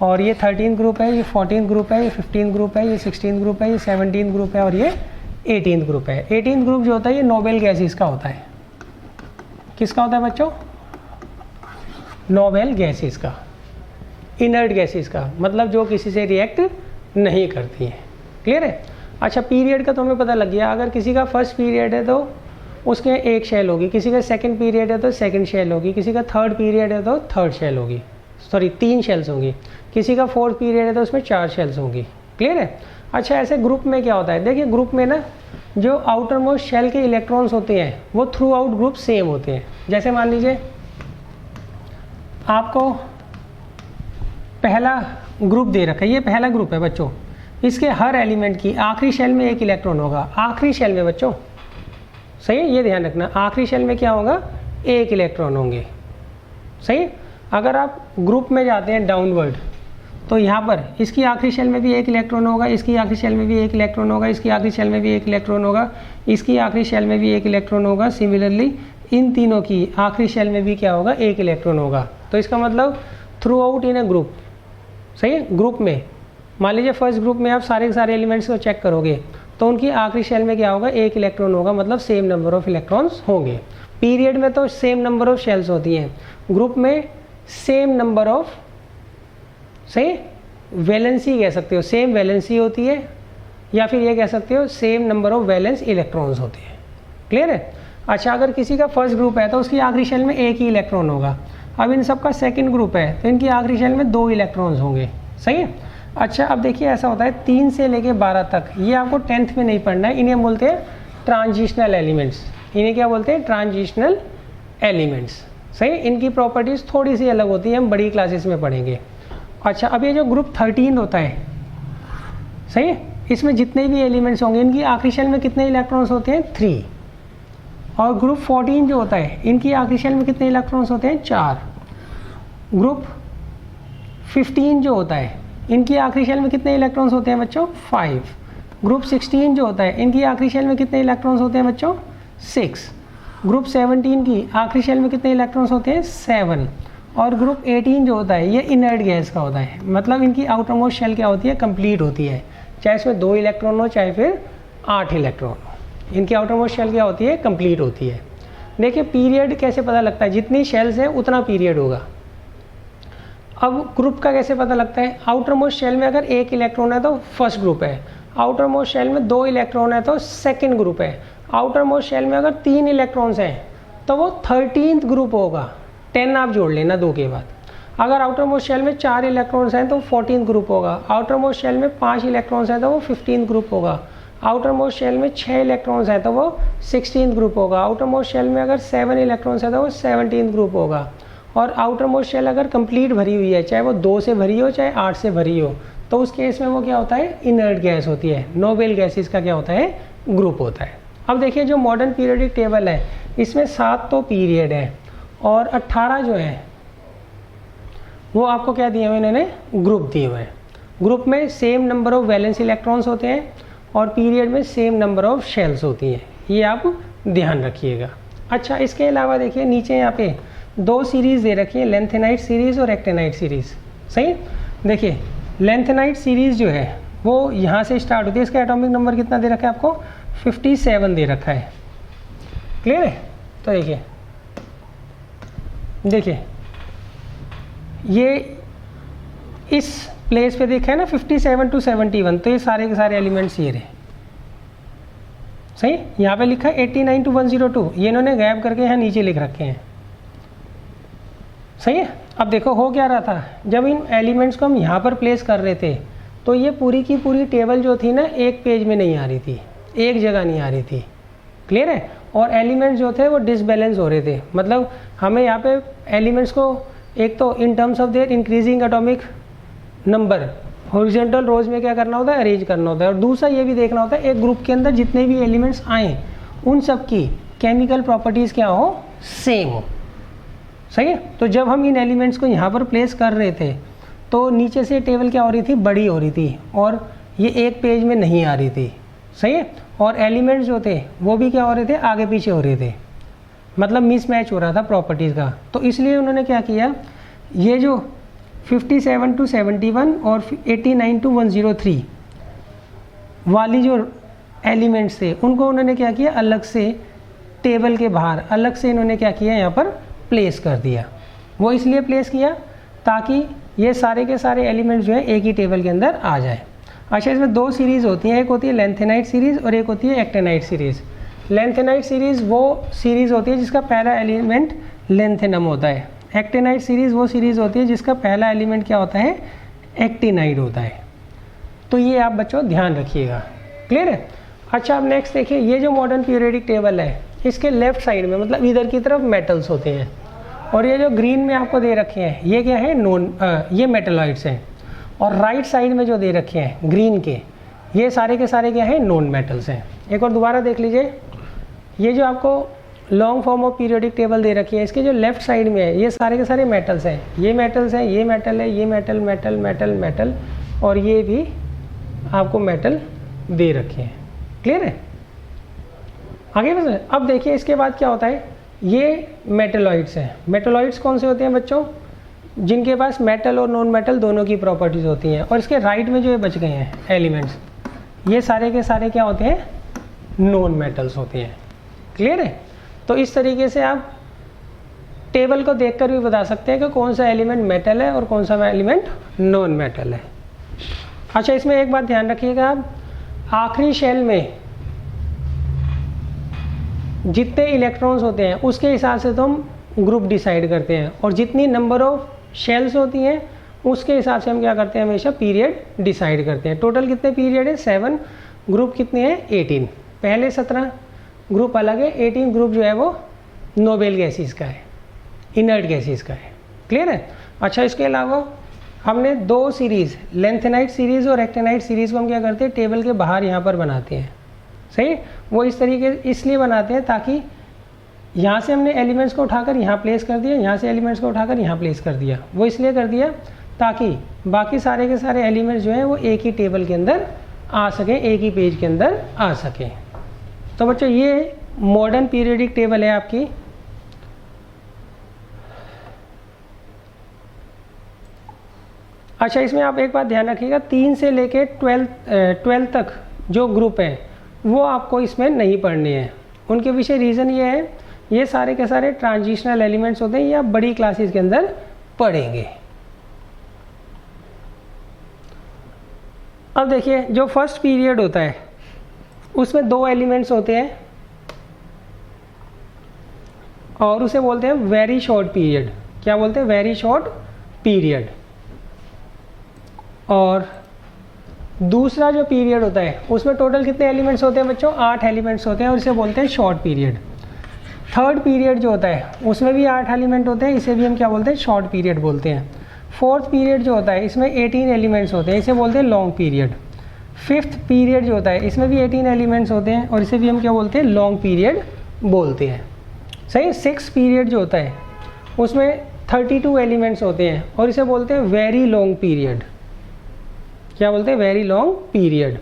और ये 13th ग्रुप है, ये 14th ग्रुप है, ये 15th ग्रुप है, ये 16th ग्रुप है, ये 17th ग्रुप है और ये 18th ग्रुप है। 18th ग्रुप जो होता है ये नोबेल गैसेस का होता है। किसका होता है बच्चों, नोबेल गैसेस का, इनर्ट गैसेस का, मतलब जो किसी से रिएक्ट नहीं करती हैं। क्लियर है? अच्छा, पीरियड का तो हमें पता लग गया, अगर किसी का फर्स्ट पीरियड है तो उसके एक शेल होगी, किसी का सेकंड पीरियड है तो सेकंड शेल होगी, किसी का थर्ड पीरियड है तो थर्ड शेल होगी, सॉरी 3 शेल्स होंगी, किसी का फोर्थ पीरियड है तो उसमें 4 शेल्स होंगी। क्लियर है? अच्छा, ऐसे ग्रुप में क्या होता है, देखिए ग्रुप में ना जो आउटर मोस्ट शेल के इलेक्ट्रॉन्स होते हैं वो थ्रू आउट ग्रुप सेम होते हैं। जैसे मान लीजिए आपको पहला ग्रुप दे रखा है, ये पहला ग्रुप है बच्चों, इसके हर एलिमेंट की आखिरी शेल में एक इलेक्ट्रॉन होगा, आखिरी शेल में बच्चों। सही है? ये ध्यान रखना, आखिरी शेल में क्या होगा, एक इलेक्ट्रॉन होंगे। सही? अगर आप ग्रुप में जाते हैं डाउनवर्ड, तो यहाँ पर इसकी आखिरी शेल में भी एक इलेक्ट्रॉन होगा, इसकी आखिरी शेल में भी एक इलेक्ट्रॉन होगा, इसकी आखिरी शेल में भी एक इलेक्ट्रॉन होगा, इसकी आखिरी शेल में भी एक इलेक्ट्रॉन होगा। सिमिलरली इन तीनों की आखिरी शेल में भी क्या होगा, एक इलेक्ट्रॉन होगा। तो इसका मतलब through out in A group, सही है, ग्रुप में मान लीजिए फर्स्ट ग्रुप में आप सारे के सारे एलिमेंट्स को चेक करोगे तो उनकी आखिरी शेल में क्या होगा, एक इलेक्ट्रॉन होगा, मतलब सेम नंबर ऑफ इलेक्ट्रॉन्स होंगे। पीरियड में तो सेम नंबर ऑफ शेल्स होती हैं, ग्रुप में सेम नंबर ऑफ, सही, वैलेंसी कह सकते हो, सेम वैलेंसी होती है, या फिर ये कह सकते हो same number of valence electrons होते हैं। क्लियर है। अच्छा, अगर किसी का फर्स्ट ग्रुप है तो उसकी आखिरी शेल में एक ही इलेक्ट्रॉन होगा। अब इन सब का सेकंड ग्रुप है तो इनकी आखिरी शेल में 2 इलेक्ट्रॉन्स होंगे, सही है। अच्छा, अब देखिए ऐसा होता है 3 से लेके 12 तक, ये आपको 10th में नहीं पढ़ना है, इन्हें बोलते हैं ट्रांजिशनल एलिमेंट्स। इन्हें क्या बोलते हैं, ट्रांजिशनल एलिमेंट्स, सही। इनकी प्रॉपर्टीज़ थोड़ी सी अलग होती है, हम बड़ी क्लासेस में पढ़ेंगे। अच्छा, अब ये जो ग्रुप 13 होता है, सही है, इसमें जितने भी एलिमेंट्स होंगे इनकी आखिरी शेल में कितने इलेक्ट्रॉन्स होते हैं, 3। और ग्रुप 14 जो होता है इनकी आखिरी शेल में कितने इलेक्ट्रॉन्स होते हैं, 4। ग्रुप 15 जो होता है इनकी आखिरी शेल में कितने इलेक्ट्रॉन्स होते हैं बच्चों, 5। ग्रुप 16 जो होता है इनकी आखिरी शेल में कितने इलेक्ट्रॉन्स होते हैं बच्चों, 6। ग्रुप 17 की आखिरी शेल में कितने इलेक्ट्रॉन्स होते हैं, 7। और ग्रुप 18 जो होता है ये इनर्ट गैस का होता है, मतलब इनकी आउटर मोस्ट शेल क्या होती है, कंप्लीट होती है, चाहे इसमें 2 इलेक्ट्रॉन हो चाहे फिर 8 इलेक्ट्रॉन हो, इनकी आउटर मोस्ट शेल क्या होती है, कंप्लीट होती है। देखिए पीरियड कैसे पता लगता है, जितनी शेल्स हैं उतना पीरियड होगा। अब ग्रुप का कैसे पता लगता है, आउटर मोस्ट शेल में अगर 1 इलेक्ट्रॉन है तो फर्स्ट ग्रुप है, आउटर मोस्ट शेल में 2 इलेक्ट्रॉन है तो सेकंड ग्रुप है, आउटर मोस्ट शेल में अगर 3 इलेक्ट्रॉन्स हैं तो वो 13th ग्रुप होगा। 10 आप जोड़ लेना 2 के बाद। अगर आउटर मोस्ट शेल में 4 इलेक्ट्रॉन्स हैं तो 14th ग्रुप होगा, आउटर मोस्ट शेल में 5 इलेक्ट्रॉन्स हैं तो वो 15th ग्रुप होगा, आउटर मोस्ट शेल में 6 इलेक्ट्रॉन्स हैं तो वो 16th ग्रुप होगा, आउटर मोस्ट शेल में अगर 7 इलेक्ट्रॉन्स हैं तो वो 17th ग्रुप होगा। और आउटर मोस्ट शेल अगर कंप्लीट भरी हुई है, चाहे वो 2 से भरी हो चाहे 8 से भरी हो, तो उस केस में वो क्या होता है, इनर्ट गैस होती है, नोबेल गैसेस का क्या होता है, ग्रुप होता है। अब देखिए जो मॉडर्न पीरियडिक टेबल है इसमें 7 तो पीरियड है और 18 जो है वो आपको क्या दिए हुए, इन्होंने ग्रुप दिए हुए हैं। ग्रुप में same number of valence electrons होते हैं और पीरियड में सेम नंबर ऑफ शेल्स होती हैं, ये आप ध्यान रखिएगा। अच्छा, इसके अलावा देखिए नीचे यहाँ पे 2 सीरीज़ दे रखी है, लेंथेनाइट सीरीज़ और एक्टेनाइट सीरीज़, सही। देखिए लेंथेनाइट सीरीज़ जो है वो यहाँ से स्टार्ट होती है, इसका एटॉमिक नंबर कितना दे रखा है आपको, 57 दे रखा है। क्लियर है। तो देखिए ये इस प्लेस पे देखा है ना 57 to 71, तो ये सारे के सारे एलिमेंट्स ये रहे, सही। यहाँ पे लिखा है 89 to 102, ये इन्होंने गैप करके यहाँ नीचे लिख रखे हैं, सही है। अब देखो हो क्या रहा था, जब इन एलिमेंट्स को हम यहाँ पर प्लेस कर रहे थे तो ये पूरी की पूरी टेबल जो थी ना एक पेज में नहीं आ रही थी, एक जगह नहीं आ रही थी। क्लियर है। और एलिमेंट्स जो थे वो डिसबैलेंस हो रहे थे, मतलब हमें यहाँ पे एलिमेंट्स को एक तो in terms of their increasing atomic number horizontal rows में क्या करना होता है, अरेंज करना होता है। और दूसरा ये भी देखना होता है एक ग्रुप के अंदर जितने भी एलिमेंट्स आए उन सब की केमिकल प्रॉपर्टीज़ क्या हो, सेम हो, सही है। तो जब हम इन एलिमेंट्स को यहाँ पर प्लेस कर रहे थे तो नीचे से टेबल क्या हो रही थी, बड़ी हो रही थी और ये एक पेज में नहीं आ रही थी, सही है। और एलिमेंट्स जो थे वो भी क्या हो रहे थे, आगे पीछे हो रहे थे, मतलब मिसमैच हो रहा था प्रॉपर्टीज़ का। तो इसलिए उन्होंने क्या किया, ये जो 57 to 71 और 89 to 103 वाली जो एलिमेंट्स थे उनको उन्होंने क्या किया, अलग से टेबल के बाहर अलग से इन्होंने क्या किया, यहाँ पर प्लेस कर दिया। वो इसलिए प्लेस किया ताकि ये सारे के सारे एलिमेंट्स जो है एक ही टेबल के अंदर आ जाए। अच्छा, इसमें 2 सीरीज़ होती हैं, एक होती है लेंथेनाइट सीरीज़ और एक होती है एक्टेनाइट सीरीज़। लेंथेनाइट सीरीज़ वो सीरीज़ होती है जिसका पहला एलिमेंट लेंथेनम होता है, एक्टेनाइट सीरीज़ वो सीरीज़ होती है जिसका पहला एलिमेंट क्या होता है, एक्टिनाइड होता है। तो ये आप बच्चों ध्यान रखिएगा। क्लियर है। अच्छा, अब नेक्स्ट देखिए, ये जो मॉडर्न पीरियडिक टेबल है इसके लेफ्ट साइड में मतलब इधर की तरफ मेटल्स होते हैं और ये जो ग्रीन में आपको दे रखे हैं ये क्या है, ये मेटलॉइड्स हैं। और राइट साइड में जो दे रखे हैं ग्रीन के, ये सारे के सारे क्या हैं, नॉन मेटल्स हैं। एक और दोबारा देख लीजिए, ये जो आपको long form of periodic table दे रखी है। इसके जो लेफ्ट साइड में है ये सारे के सारे मेटल्स हैं, ये मेटल्स हैं, ये मेटल है, ये मेटल मेटल मेटल मेटल और ये भी आपको मेटल दे रखे हैं। क्लियर है? आगे बस अब देखिए इसके बाद क्या होता है, ये मेटलॉइड्स हैं। मेटलॉइड्स कौन से होते हैं बच्चों? जिनके पास मेटल और नॉन मेटल दोनों की प्रॉपर्टीज होती हैं। और इसके राइट में जो ये बच गए हैं एलिमेंट्स, ये सारे के सारे क्या होते हैं? नॉन मेटल्स होते हैं। क्लियर है? तो इस तरीके से आप टेबल को देखकर भी बता सकते हैं कि कौन सा एलिमेंट मेटल है और कौन सा एलिमेंट नॉन मेटल है। अच्छा, इसमें एक बात ध्यान रखिएगा आप, आखिरी शेल में जितने इलेक्ट्रॉन्स होते हैं उसके हिसाब से तो हम ग्रुप डिसाइड करते हैं, और जितनी नंबर ऑफ शेल्स होती हैं उसके हिसाब से हम क्या करते हैं, हमेशा पीरियड डिसाइड करते हैं। टोटल कितने पीरियड है? 7। ग्रुप कितने हैं? 18। पहले 17 ग्रुप अलग है, 18 ग्रुप जो है वो नोबेल गैसेस का है, इनर्ट गैसेस का है। क्लियर है? अच्छा, इसके अलावा हमने 2 सीरीज़, लेंथेनाइट सीरीज़ और एक्टेनाइट सीरीज़ को हम क्या करते हैं, टेबल के बाहर यहाँ पर बनाते हैं। सही? वो इस तरीके इसलिए बनाते हैं ताकि यहाँ से हमने एलिमेंट्स को उठाकर यहाँ प्लेस कर दिया, यहाँ से एलिमेंट्स को उठाकर यहाँ प्लेस कर दिया। वो इसलिए कर दिया ताकि बाकी सारे के सारे एलिमेंट्स जो हैं वो एक ही टेबल के अंदर आ सकें, एक ही पेज के अंदर आ सकें। तो बच्चों ये मॉडर्न पीरियोडिक टेबल है आपकी। अच्छा, इसमें आप एक बात ध्यान रखिएगा, 3 से लेके 12 तक जो ग्रुप हैं वो आपको इसमें नहीं पढ़ने हैं। उनके पीछे रीज़न ये है, ये सारे के सारे ट्रांजिशनल एलिमेंट्स होते हैं, ये आप बड़ी क्लासेस के अंदर पढ़ेंगे। अब देखिए जो फर्स्ट पीरियड होता है उसमें 2 एलिमेंट्स होते हैं और उसे बोलते हैं वेरी शॉर्ट पीरियड। क्या बोलते हैं? Very short period. और दूसरा जो पीरियड होता है उसमें टोटल कितने एलिमेंट्स होते हैं बच्चों? 8 एलिमेंट्स होते हैं और इसे बोलते हैं शॉर्ट पीरियड। थर्ड पीरियड जो होता है उसमें भी 8 एलिमेंट होते हैं, इसे भी हम क्या बोलते हैं? शॉर्ट पीरियड बोलते हैं। फोर्थ पीरियड जो होता है इसमें 18 एलिमेंट्स होते हैं, इसे बोलते हैं लॉन्ग पीरियड। फिफ्थ पीरियड जो होता है इसमें भी 18 एलिमेंट्स होते हैं और इसे भी हम क्या बोलते हैं? लॉन्ग पीरियड बोलते हैं। सही? सिक्स पीरियड जो होता है उसमें 32 एलिमेंट्स होते हैं और इसे बोलते हैं वेरी लॉन्ग पीरियड। क्या बोलते हैं? Very long period.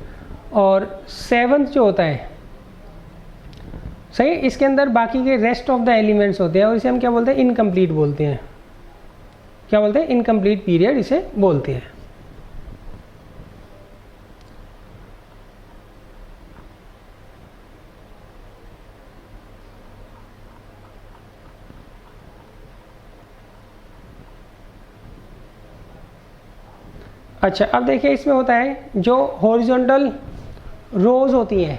और सेवंथ जो होता है, सही, इसके अंदर बाकी के रेस्ट ऑफ द एलिमेंट्स होते हैं और इसे हम क्या बोलते हैं? इनकम्प्लीट बोलते हैं। क्या बोलते हैं? इनकम्प्लीट पीरियड इसे बोलते हैं। अच्छा, अब देखिए इसमें होता है जो हॉरिजॉन्टल रोज होती हैं,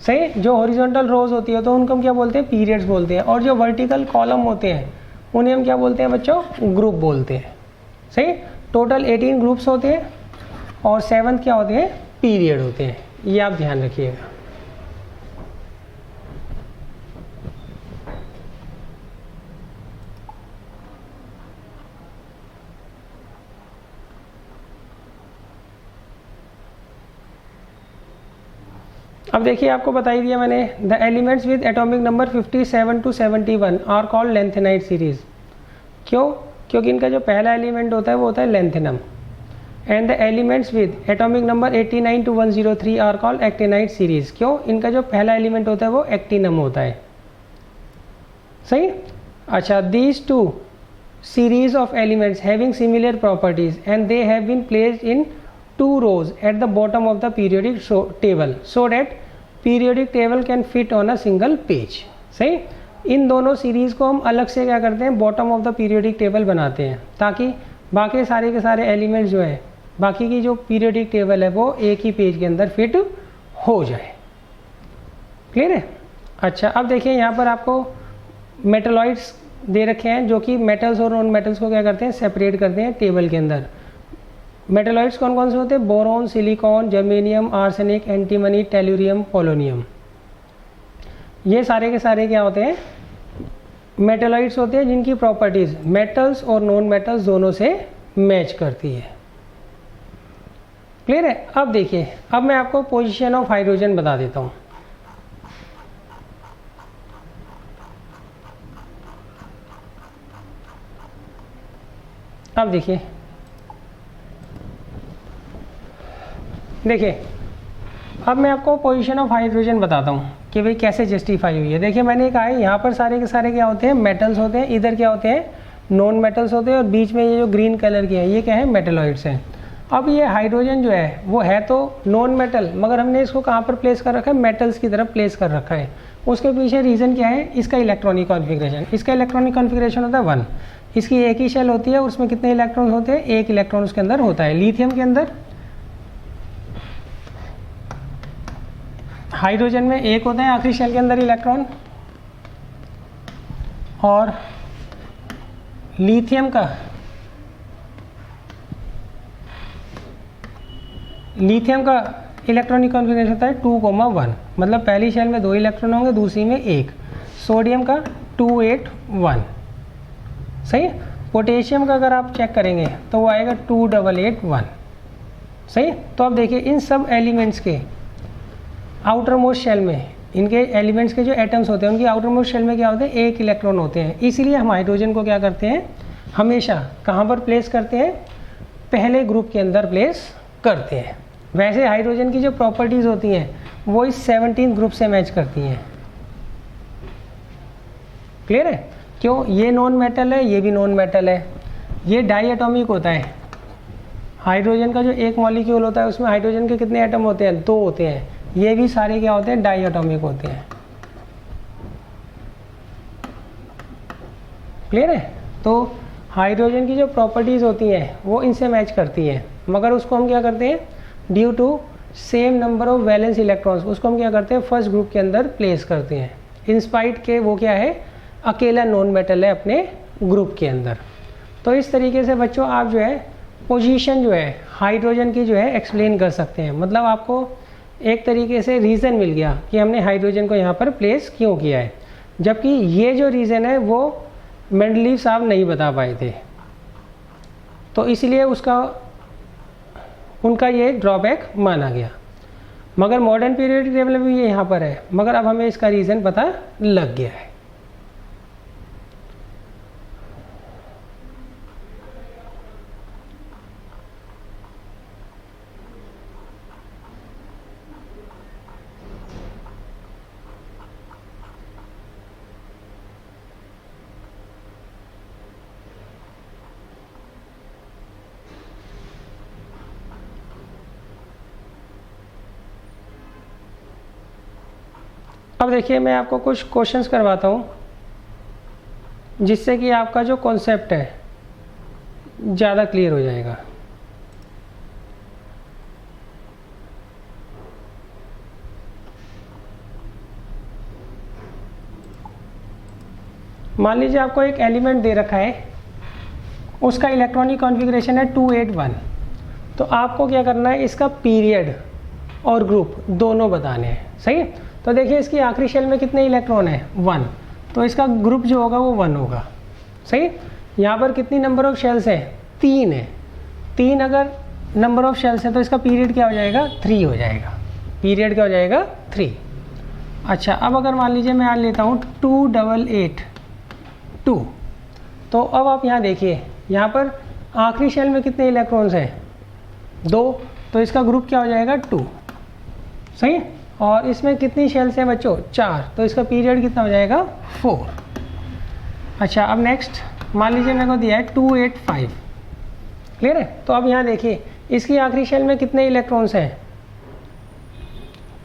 सही, जो हॉरिजॉन्टल रोज होती है तो उनको हम क्या बोलते हैं? पीरियड्स बोलते हैं। और जो वर्टिकल कॉलम होते हैं उन्हें हम क्या बोलते हैं बच्चों? ग्रुप बोलते हैं। सही? टोटल 18 ग्रुप्स होते हैं और 7 क्या होते हैं? पीरियड होते हैं। ये आप ध्यान रखिएगा। अब देखिए आपको बता ही दिया मैंने, the elements with atomic number 57 to 71 are called lanthanide series. क्यों? क्योंकि इनका जो पहला एलिमेंट होता है वो होता है lanthanum. And the elements with atomic number 89 to 103 are called actinide series. क्यों? इनका जो पहला एलिमेंट होता है वो एक्टिनम होता है। सही? अच्छा, these two series of elements having similar properties and they have been placed in 2 rows at the bottom of the periodic table so that periodic table can fit on a single page। सही? इन दोनों series को हम अलग से क्या करते हैं? Bottom of the periodic table बनाते हैं ताकि बाकी सारे के सारे एलिमेंट्स जो है, बाकी की जो पीरियोडिक टेबल है वो एक ही पेज के अंदर फिट हो जाए। क्लियर है? अच्छा, अब देखिए यहाँ पर आपको मेटलॉइड्स दे रखे हैं जो कि मेटल्स और नॉन मेटल्स को क्या करते हैं? सेपरेट करते हैं टेबल के अंदर। मेटलॉइड्स कौन कौन से होते हैं? Boron, silicon, germanium, arsenic, antimony, tellurium, polonium. ये सारे के सारे क्या होते हैं? मेटलॉइड्स होते हैं जिनकी प्रॉपर्टीज मेटल्स और नॉन मेटल्स दोनों से मैच करती है। क्लियर है? अब देखिए, अब मैं आपको पोजीशन ऑफ हाइड्रोजन बता देता हूँ। अब देखिए अब मैं आपको पोजीशन ऑफ हाइड्रोजन बताता हूँ कि भाई कैसे जस्टिफाई हुई है। देखिए मैंने कहा है यहाँ पर सारे के सारे क्या होते हैं, मेटल्स होते हैं, इधर क्या होते हैं, नॉन मेटल्स होते हैं, और बीच में ये जो ग्रीन कलर के हैं ये क्या है, मेटलॉइड्स हैं। अब ये हाइड्रोजन जो है वो है तो नॉन मेटल, मगर हमने इसको कहाँ पर प्लेस कर रखा है, मेटल्स की तरफ प्लेस कर रखा है। उसके पीछे रीज़न क्या है, इसका इलेक्ट्रॉनिक कॉन्फ़िगरेशन। इसका इलेक्ट्रॉनिक कॉन्फ़िगरेशन होता है 1, इसकी एक ही शेल होती है, उसमें कितने इलेक्ट्रॉन होते हैं, एक इलेक्ट्रॉन उसके अंदर होता है। लिथियम के अंदर, हाइड्रोजन में एक होता है आखिरी शेल के अंदर इलेक्ट्रॉन, और लिथियम का इलेक्ट्रॉनिक कॉन्फ़िगरेशन होता है 2,1, मतलब पहली शेल में 2 इलेक्ट्रॉन होंगे, दूसरी में 1। सोडियम का 281, सही। पोटेशियम का अगर आप चेक करेंगे तो वो आएगा 2881, सही। तो अब देखिए इन सब एलिमेंट्स के आउटर मोस्ट शेल में, इनके एलिमेंट्स के जो एटम्स होते हैं उनकी आउटर मोस्ट शेल में क्या होते हैं, 1 इलेक्ट्रॉन होते हैं। इसीलिए हम हाइड्रोजन को क्या करते हैं, हमेशा कहाँ पर प्लेस करते हैं, पहले ग्रुप के अंदर प्लेस करते हैं। वैसे हाइड्रोजन की जो प्रॉपर्टीज़ होती हैं वो इस 17 ग्रुप से मैच करती हैं। क्लियर है? क्यों, ये नॉन मेटल है, ये भी नॉन मेटल है, ये डाई एटॉमिक होता है। हाइड्रोजन का जो एक मॉलिक्यूल होता है उसमें हाइड्रोजन के कितने एटम होते हैं, 2 होते हैं। ये भी सारे क्या होते हैं, डाई एटॉमिक होते हैं। क्लियर है? तो हाइड्रोजन की जो प्रॉपर्टीज़ होती हैं वो इनसे मैच करती हैं, मगर उसको हम क्या करते हैं, due to same number of valence electrons, उसको हम क्या करते हैं, फर्स्ट ग्रुप के अंदर प्लेस करते हैं। इंस्पाइट के वो क्या है, अकेला नॉन मेटल है अपने ग्रुप के अंदर। तो इस तरीके से बच्चों आप जो है पोजीशन जो है हाइड्रोजन की जो है एक्सप्लेन कर सकते हैं। मतलब आपको एक तरीके से रीज़न मिल गया कि हमने हाइड्रोजन को यहाँ पर प्लेस क्यों किया है, जबकि ये जो रीज़न है वो मेंडलीव साहब नहीं बता पाए थे, तो इसलिए उनका ये ड्रॉबैक माना गया। मगर मॉडर्न पीरियोडिक टेबल में ये यहाँ पर है, मगर अब हमें इसका रीज़न पता लग गया है। अब देखिए मैं आपको कुछ क्वेश्चंस करवाता हूँ जिससे कि आपका जो कॉन्सेप्ट है ज़्यादा क्लियर हो जाएगा। मान लीजिए आपको एक एलिमेंट दे रखा है, उसका इलेक्ट्रॉनिक कॉन्फ़िगरेशन है 281। तो आपको क्या करना है, इसका पीरियड और ग्रुप दोनों बताने हैं, सही। तो देखिए इसकी आखिरी शेल में कितने इलेक्ट्रॉन है, 1, तो इसका ग्रुप जो होगा वो 1 होगा, सही। यहाँ पर कितनी नंबर ऑफ शेल्स है, 3 है। 3 अगर नंबर ऑफ शेल्स है तो इसका पीरियड क्या हो जाएगा, 3 हो जाएगा। पीरियड क्या हो जाएगा, 3। अच्छा, अब अगर मान लीजिए मैं आज लेता हूँ 2882, तो अब आप यहाँ देखिए, यहाँ पर आखिरी शेल में कितने इलेक्ट्रॉन्स हैं, 2, तो इसका ग्रुप क्या हो जाएगा, 2, सही। और इसमें कितनी शेल्स हैं बच्चों, 4, तो इसका पीरियड कितना हो जाएगा, 4। अच्छा, अब नेक्स्ट मान लीजिए मेरे को दिया है 285, क्लियर है। तो अब यहाँ देखिए इसकी आखिरी शेल में कितने इलेक्ट्रॉन्स हैं,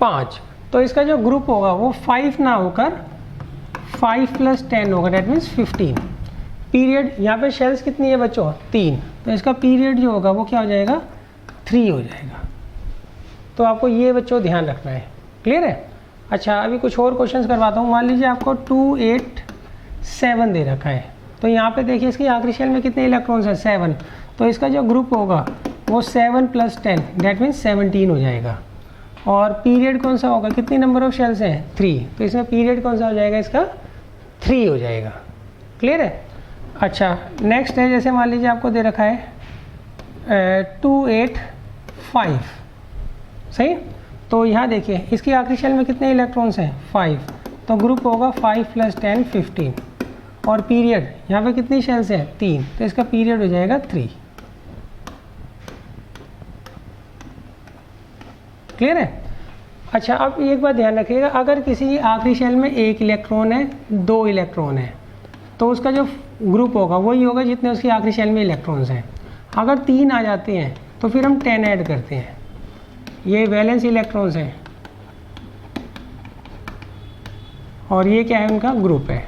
5, तो इसका जो ग्रुप होगा वो 5 ना होकर 5 + 10 होगा, डेट मीन्स 15। पीरियड यहाँ पे शेल्स कितनी है बच्चों, 3, तो इसका पीरियड जो होगा वो क्या हो जाएगा, 3 हो जाएगा। तो आपको ये बच्चों ध्यान रखना है, क्लियर है। अच्छा, अभी कुछ और क्वेश्चंस करवाता हूँ। मान लीजिए आपको 287 दे रखा है, तो यहाँ पे देखिए इसकी आखिरी शेल में कितने इलेक्ट्रॉन्स हैं, 7, तो इसका जो ग्रुप होगा वो 7 + 10, डेट मीन्स 17 हो जाएगा। और पीरियड कौन सा होगा, कितनी नंबर ऑफ शेल्स हैं, 3, तो इसमें पीरियड कौन सा हो जाएगा, इसका 3 हो जाएगा, क्लियर है। अच्छा, नेक्स्ट है, जैसे मान लीजिए आपको दे रखा है 285, सही। तो यहाँ देखिए इसकी आखिरी शेल में कितने इलेक्ट्रॉन्स हैं, 5, तो ग्रुप होगा 5 + 10 15, और पीरियड यहाँ पे कितनी शेल्स हैं 3, तो इसका पीरियड हो जाएगा 3। क्लियर है। अच्छा, अब एक बात ध्यान रखिएगा, अगर किसी की आखिरी शेल में 1 इलेक्ट्रॉन है, 2 इलेक्ट्रॉन है, तो उसका जो ग्रुप होगा वही होगा जितने उसकी आखिरी शेल में इलेक्ट्रॉन्स हैं। अगर 3 आ जाते हैं तो फिर हम 10 ऐड करते हैं, ये वैलेंस इलेक्ट्रॉन्स हैं और ये क्या है उनका ग्रुप है।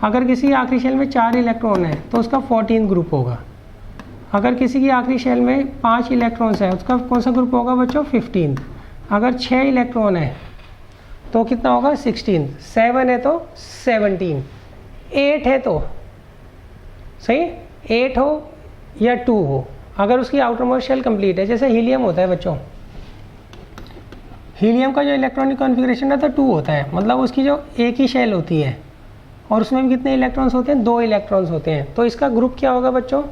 अगर किसी की आखिरी शेल में 4 इलेक्ट्रॉन है तो उसका 14 ग्रुप होगा। अगर किसी की आखिरी शेल में 5 इलेक्ट्रॉन्स है उसका कौन सा ग्रुप होगा बच्चों 15। अगर 6 इलेक्ट्रॉन है तो कितना होगा 16, 7 है तो 17, 8 है तो सही 8 हो या 2 हो, अगर उसकी आउटर मोस्ट शेल कंप्लीट है। जैसे हीलियम होता है बच्चों, हीलियम का जो इलेक्ट्रॉनिक कॉन्फ़िगरेशन है तो 2 होता है, मतलब उसकी जो एक ही शेल होती है और उसमें भी कितने इलेक्ट्रॉन्स होते हैं 2 इलेक्ट्रॉन्स होते हैं। तो इसका ग्रुप क्या होगा बच्चों,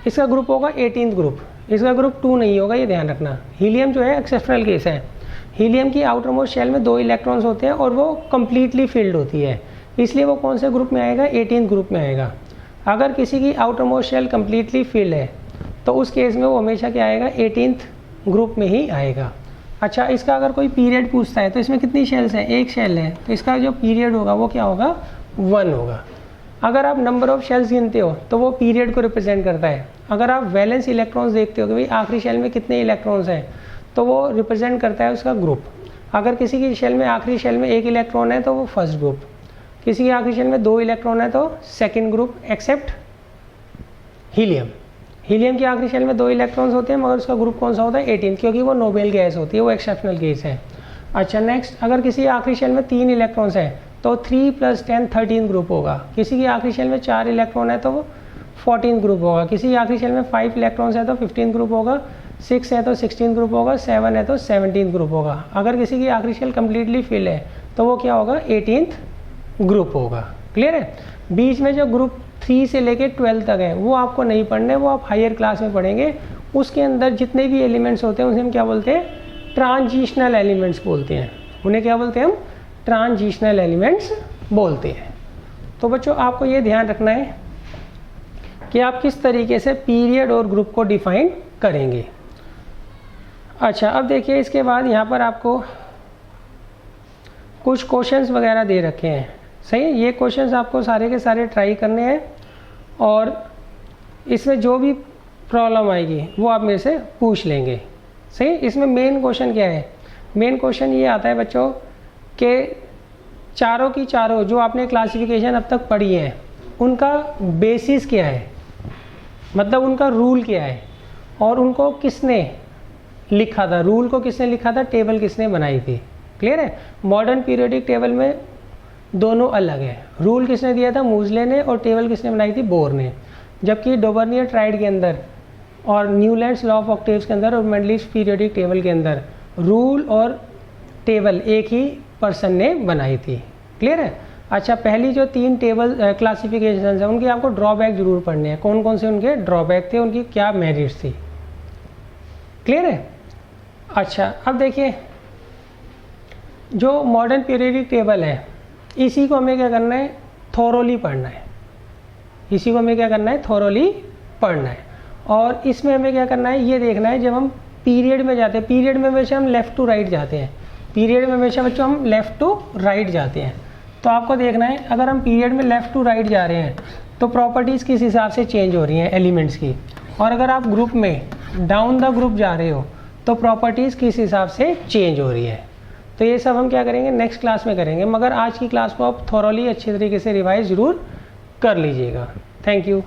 इसका ग्रुप होगा 18th ग्रुप, इसका ग्रुप 2 नहीं होगा, ये ध्यान रखना। हीलियम जो है एक्सेप्शनल केस है, हीलियम की आउटर मोस्ट शेल में 2 इलेक्ट्रॉन्स होते हैं और वो कम्प्लीटली फिल्ड होती है, इसलिए वो कौन से ग्रुप में आएगा 18th ग्रुप में आएगा। अगर किसी की outer most shell completely filled है तो उस केस में वो हमेशा क्या आएगा 18th ग्रुप में ही आएगा। अच्छा, इसका अगर कोई पीरियड पूछता है तो इसमें कितनी शेल्स हैं, 1 शेल है, तो इसका जो पीरियड होगा वो क्या होगा 1 होगा। अगर आप नंबर ऑफ शेल्स गिनते हो तो वो पीरियड को रिप्रेजेंट करता है। अगर आप वैलेंस इलेक्ट्रॉन्स देखते हो कि भाई आखिरी शेल में कितने इलेक्ट्रॉन्स हैं तो वो रिप्रेजेंट करता है उसका ग्रुप। अगर किसी की शेल में आखिरी शेल में 1 इलेक्ट्रॉन है तो वो फर्स्ट ग्रुप, किसी की आखिरी शेल में 2 इलेक्ट्रॉन है तो second group, except helium. Helium की आखिरी शेल में 2 इलेक्ट्रॉन्स होते हैं मगर उसका ग्रुप कौन सा होता है 18, क्योंकि वो नोबेल गैस होती है, वो एक्सेप्शनल केस है। अच्छा, नेक्स्ट, अगर किसी आखिरी शेल में 3 इलेक्ट्रॉन्स हैं तो 3 + 10 13 ग्रुप होगा। किसी की आखिरी शेल में 4 इलेक्ट्रॉन है तो वो 14 ग्रुप होगा। किसी की आखिरी शेल में 5 इलेक्ट्रॉन्स है तो 15 ग्रुप होगा, 6 है तो 16 ग्रुप होगा, 7 है तो 17 ग्रुप होगा। अगर किसी की आखिरी शेल कम्प्लीटली फिल है तो वो क्या होगा 18th ग्रुप होगा। क्लियर है। बीच में जो ग्रुप 3 से लेके 12 तक है वो आपको नहीं पढ़ने, वो आप हायर क्लास में पढ़ेंगे। उसके अंदर जितने भी एलिमेंट्स होते हैं उन्हें हम क्या बोलते हैं ट्रांजिशनल एलिमेंट्स बोलते हैं। उन्हें क्या बोलते हैं हम ट्रांजिशनल एलिमेंट्स बोलते हैं। तो बच्चों आपको ये ध्यान रखना है कि आप किस तरीके से पीरियड और ग्रुप को डिफाइन करेंगे। अच्छा, अब देखिए इसके बाद यहाँ पर आपको कुछ क्वेश्चंस वगैरह दे रखे हैं। सही है, ये क्वेश्चंस आपको सारे के सारे ट्राई करने हैं और इसमें जो भी प्रॉब्लम आएगी वो आप मेरे से पूछ लेंगे। सही, इसमें मेन क्वेश्चन क्या है, मेन क्वेश्चन ये आता है बच्चों कि चारों की चारों जो आपने क्लासिफिकेशन अब तक पढ़ी है उनका बेसिस क्या है, मतलब उनका रूल क्या है और उनको किसने लिखा था, रूल को किसने लिखा था, टेबल किसने बनाई थी। क्लियर है। मॉडर्न पीरियोडिक टेबल में दोनों अलग है, रूल किसने दिया था मूजले ने और टेबल किसने बनाई थी बोर ने। जबकि डोबर्नियर ट्राइड के अंदर और न्यूलैंड्स लॉ ऑफ ऑक्टेव्स के अंदर और मेंडलीव पीरियोडिक टेबल के अंदर रूल और टेबल एक ही पर्सन ने बनाई थी। क्लियर है। अच्छा, पहली जो 3 टेबल क्लासिफिकेशन है उनकी आपको ड्रॉबैक जरूर पढ़ने हैं, कौन कौन से उनके ड्रॉबैक थे, उनकी क्या मेरिट्स थी। क्लियर है। अच्छा, अब देखिए जो मॉडर्न पीरियोडिक टेबल है इसी को हमें क्या करना है थोरोली पढ़ना है, इसी को हमें क्या करना है थोरोली पढ़ना है। और इसमें हमें क्या करना है ये देखना है, जब हम पीरियड में जाते हैं, पीरियड में हमेशा हम लेफ़्ट टू राइट जाते हैं, पीरियड में हमेशा बच्चों हम लेफ़्ट टू राइट जाते हैं। तो आपको देखना है अगर हम पीरियड में लेफ़्ट टू राइट जा रहे हैं तो प्रॉपर्टीज़ किस हिसाब से चेंज हो रही हैं एलिमेंट्स की, और अगर आप ग्रुप में डाउन द ग्रुप जा रहे हो तो प्रॉपर्टीज़ किस हिसाब से चेंज हो रही है। तो ये सब हम क्या करेंगे नेक्स्ट क्लास में करेंगे, मगर आज की क्लास को आप थोरोली अच्छी तरीके से रिवाइज ज़रूर कर लीजिएगा। Thank you.